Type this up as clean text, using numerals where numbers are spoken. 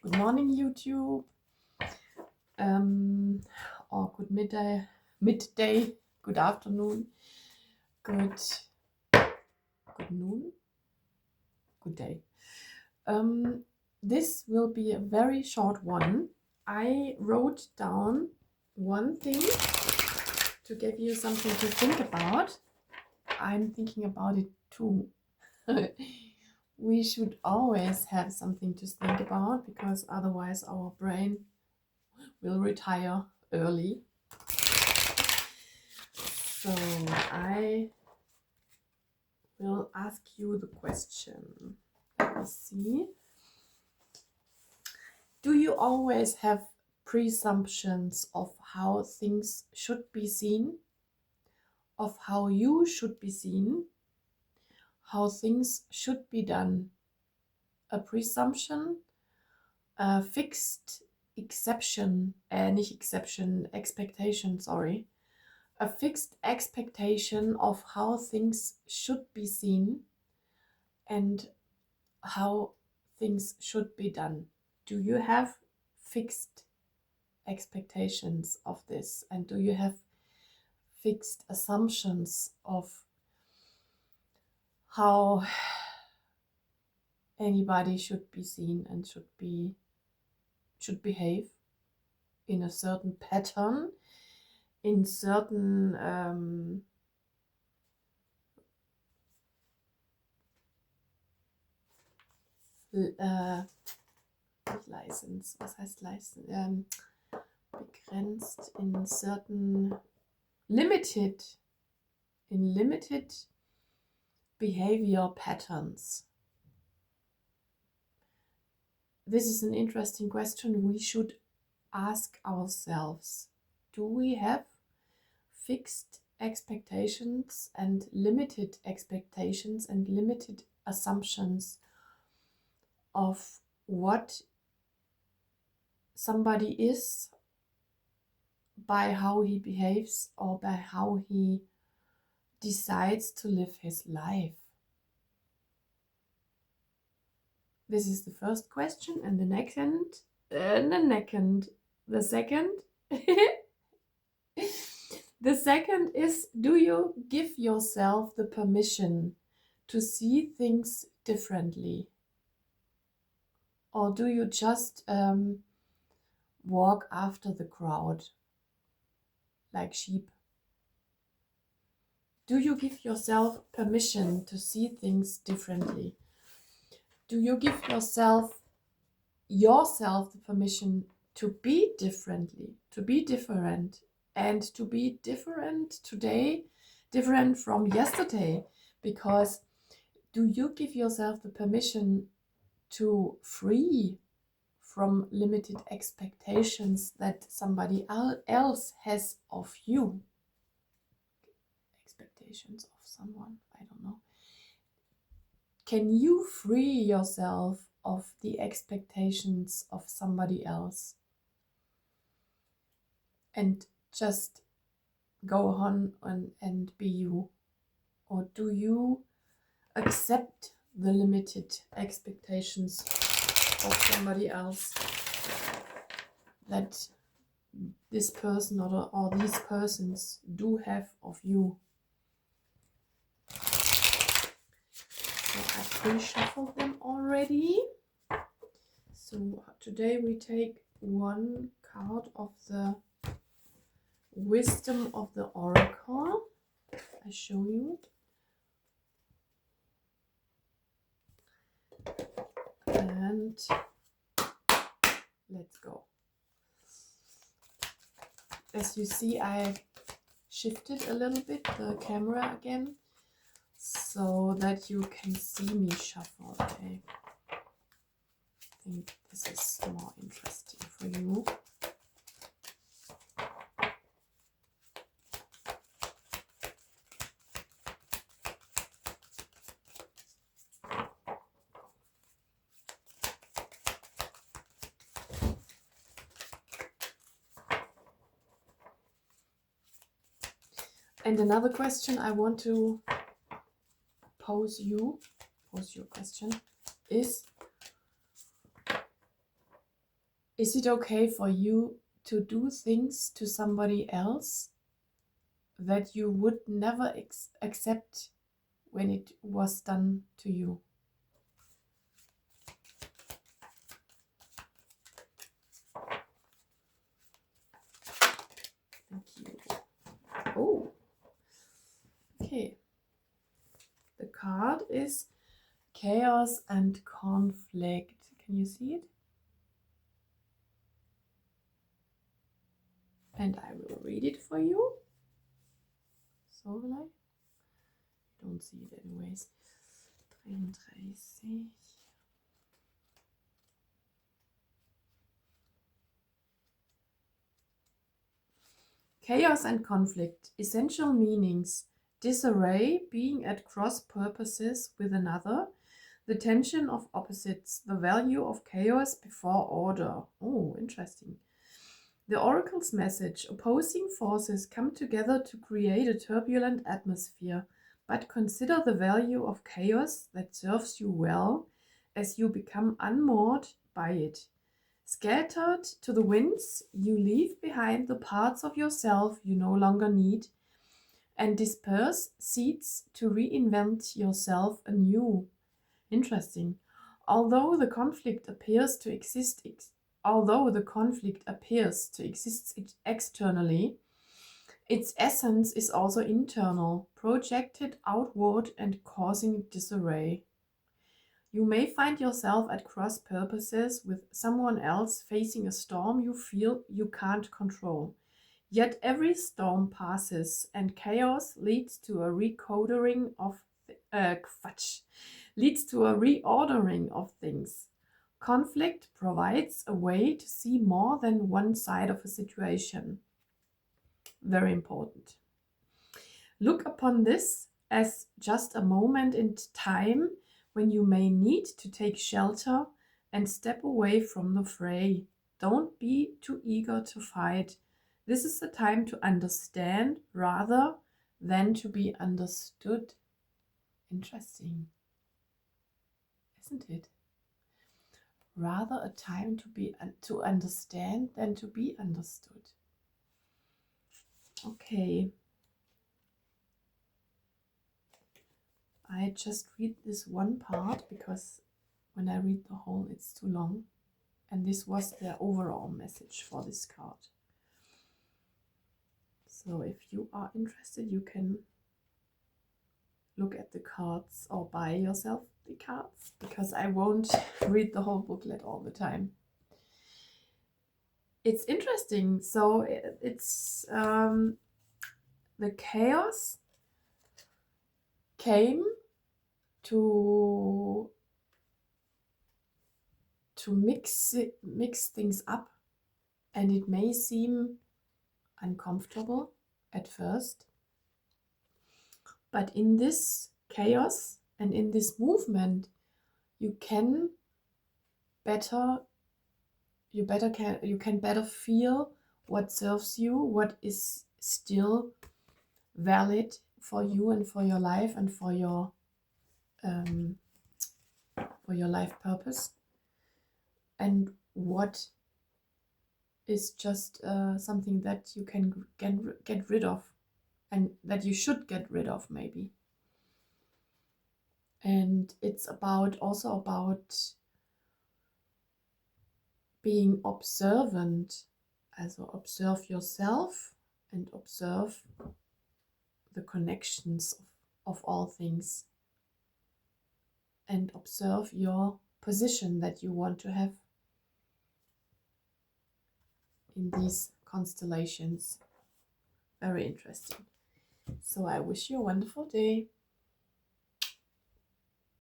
Good morning, YouTube. Or good midday, good afternoon, good noon, good day. This will be a very short one. I wrote down one thing to give you something to think about. I'm thinking about it too. We should always have something to think about because otherwise our brain will retire early. So I will ask you the question. Let me see. Do you always have presumptions of how things should be seen? Of how you should be seen? How things should be done? A presumption? A fixed expectation, sorry. A fixed expectation of how things should be seen and how things should be done. Do you have fixed expectations of this? And do you have fixed assumptions of how anybody should be seen and should behave in a certain pattern, in certain License, was heißt License? Begrenzt in certain limited behavior patterns. This is an interesting question we should ask ourselves. Do we have fixed expectations and limited assumptions of what somebody is by how he behaves or by how he decides to live his life? This is the first question, and the second the second is, do you give yourself the permission to see things differently? Or do you just walk after the crowd like sheep? Do you give yourself permission to see things differently? Do you give yourself the permission to be different, and to be different today, different from yesterday? Because do you give yourself the permission to free from limited expectations that somebody else has of you? Expectations of someone, I don't know. Can you free yourself of the expectations of somebody else and just go on and be you? Or do you accept the limited expectations of somebody else that this person or these persons do have of you? So I pre-shuffled them already. So today we take one card of the Wisdom of the Oracle. I show you. And let's go. As you see, I shifted a little bit the camera again so that you can see me shuffle. Okay. I think this is more interesting for you. And another question I want to pose your question is, Is it okay for you to do things to somebody else that you would never accept when it was done to you? Thank you. Oh, okay. The card is chaos and conflict. Can you see it? And I will read it for you. So will I? Don't see it anyways. 33. Chaos and conflict. Essential meanings. Disarray, being at cross purposes with another. The tension of opposites. The value of chaos before order. Oh, interesting. The oracle's message. Opposing forces come together to create a turbulent atmosphere, but consider the value of chaos that serves you well as you become unmoored by it. Scattered to the winds, you leave behind the parts of yourself you no longer need and disperse seeds to reinvent yourself anew. Interesting. Although the conflict appears to exist externally, its essence is also internal, projected outward and causing disarray. You may find yourself at cross purposes with someone else facing a storm you feel you can't control. Yet every storm passes and chaos leads to a reordering of things. Conflict provides a way to see more than one side of a situation. Very important. Look upon this as just a moment in time when you may need to take shelter and step away from the fray. Don't be too eager to fight. This is the time to understand rather than to be understood. Interesting, isn't it? Rather a time to understand than to be understood. Okay. I just read this one part because when I read the whole it's too long. And this was the overall message for this card. So if you are interested, you can look at the cards or buy yourself the cards because I won't read the whole booklet all the time. It's interesting. So it's the chaos came to mix things up, and it may seem uncomfortable at first, but in this chaos and in this movement you can better feel what serves you, what is still valid for you and for your life and for your life purpose, and what is just something that you can get rid of and that you should get rid of maybe. And it's also about being observant, also observe yourself and observe the connections of all things and observe your position that you want to have in these constellations. Very interesting. So I wish you a wonderful day.